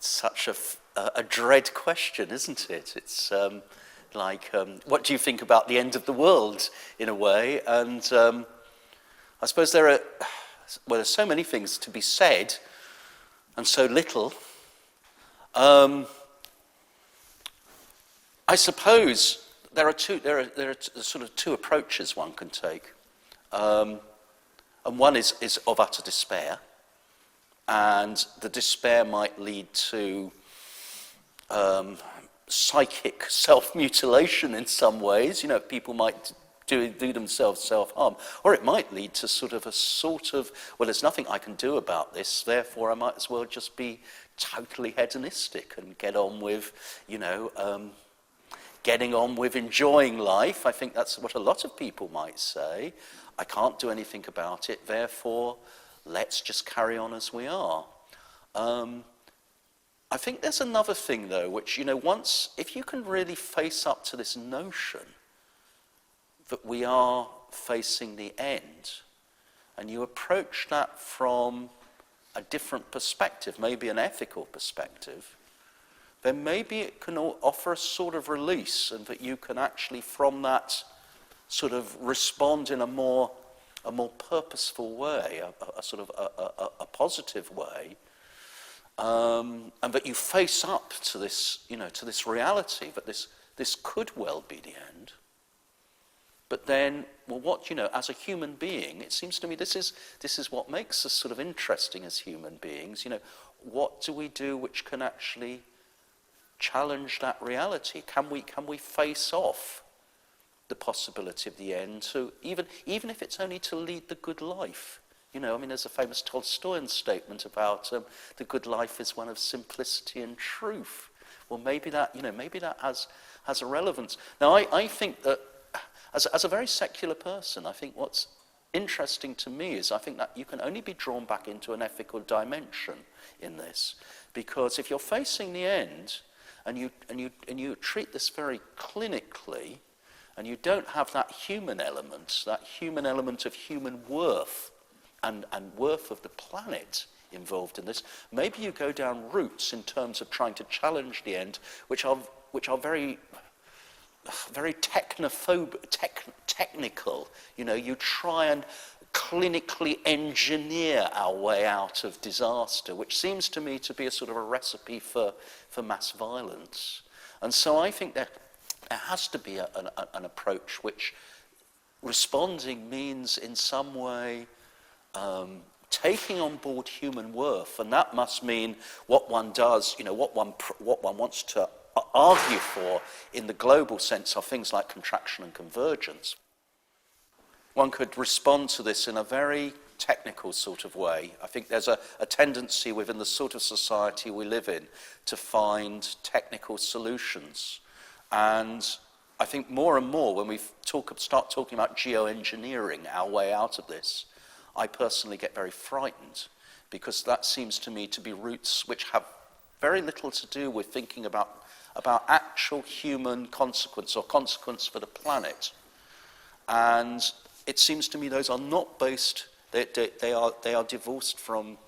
such a dread question, isn't it? It's what do you think about the end of the world, in a way? And I suppose there's so many things to be said, and so little. I suppose there are sort of two approaches one can take, and one is of utter despair, and the despair might lead to psychic self-mutilation in some ways. You know, people might do themselves self-harm, or it might lead to well, there's nothing I can do about this, therefore I might as well just be totally hedonistic and get on with, getting on with enjoying life. I think that's what a lot of people might say. I can't do anything about it, therefore let's just carry on as we are. I think there's another thing, though, which, if you can really face up to this notion that we are facing the end, and you approach that from a different perspective, maybe an ethical perspective, then maybe it can offer a sort of release, and that you can actually, from that, sort of respond in a more purposeful way, a positive way, and that you face up to this, to this reality that this could well be the end. But then, well, as a human being, it seems to me this is what makes us sort of interesting as human beings. What do we do which can actually challenge that reality? Can we face off the possibility of the end, to even if it's only to lead the good life? There's a famous Tolstoyan statement about the good life is one of simplicity and truth. Well, maybe that has a relevance. Now, I think that as a very secular person, I think what's interesting to me is I think that you can only be drawn back into an ethical dimension in this, because if you're facing the end and you treat this very clinically, and you don't have that human element of human worth and worth of the planet involved in this, maybe you go down routes in terms of trying to challenge the end, which are very technical. You try and clinically engineer our way out of disaster, which seems to me to be a sort of a recipe for mass violence. And so I think that there has to be an approach which responding means in some way taking on board human worth, and that must mean what one does, what one wants to argue for in the global sense are things like contraction and convergence. One could respond to this in a very technical sort of way. I think there's a tendency within the sort of society we live in to find technical solutions. And I think more and more when we start talking about geoengineering our way out of this, I personally get very frightened, because that seems to me to be routes which have very little to do with thinking about actual human consequence or consequence for the planet. And it seems to me those are not based, they are divorced from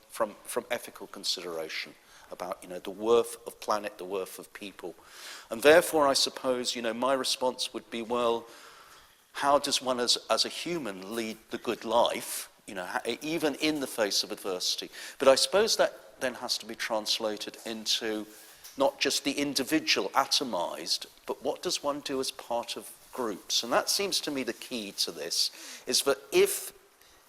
ethical consideration about the worth of planet, the worth of people. And therefore I suppose my response would be, well, how does one as a human lead the good life, even in the face of adversity? But I suppose that then has to be translated into not just the individual atomized, but what does one do as part of groups? And that seems to me the key to this, is that if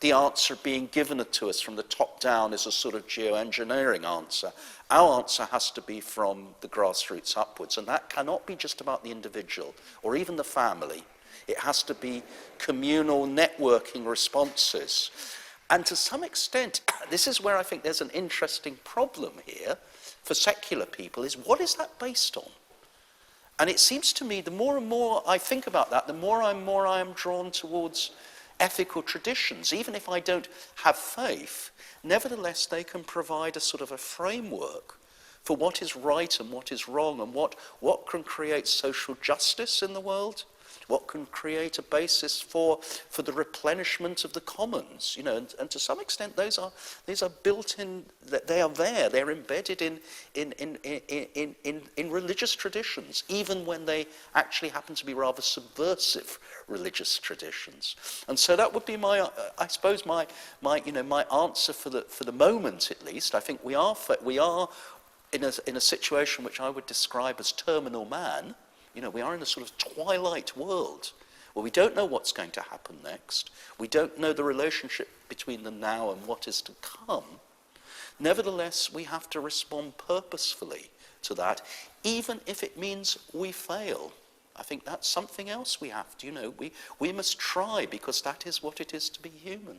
the answer being given to us from the top down is a sort of geoengineering answer, our answer has to be from the grassroots upwards, and that cannot be just about the individual or even the family. It has to be communal networking responses. And to some extent, this is where I think there's an interesting problem here for secular people, is what is that based on? And it seems to me the more and more I think about that, the more I am drawn towards ethical traditions. Even if I don't have faith, nevertheless they can provide a sort of a framework for what is right and what is wrong, and what can create social justice in the world, what can create a basis for the replenishment of the commons, you know, and to some extent these are built in, they are there, they're embedded in religious traditions, even when they actually happen to be rather subversive religious traditions. And so that would be my, I suppose my answer for the moment at least. I think we are in a situation which I would describe as terminal man. You know, we are in a sort of twilight world where we don't know what's going to happen next. We don't know the relationship between the now and what is to come. Nevertheless, we have to respond purposefully to that, even if it means we fail. I think that's something else we have to, you know, we must try, because that is what it is to be human.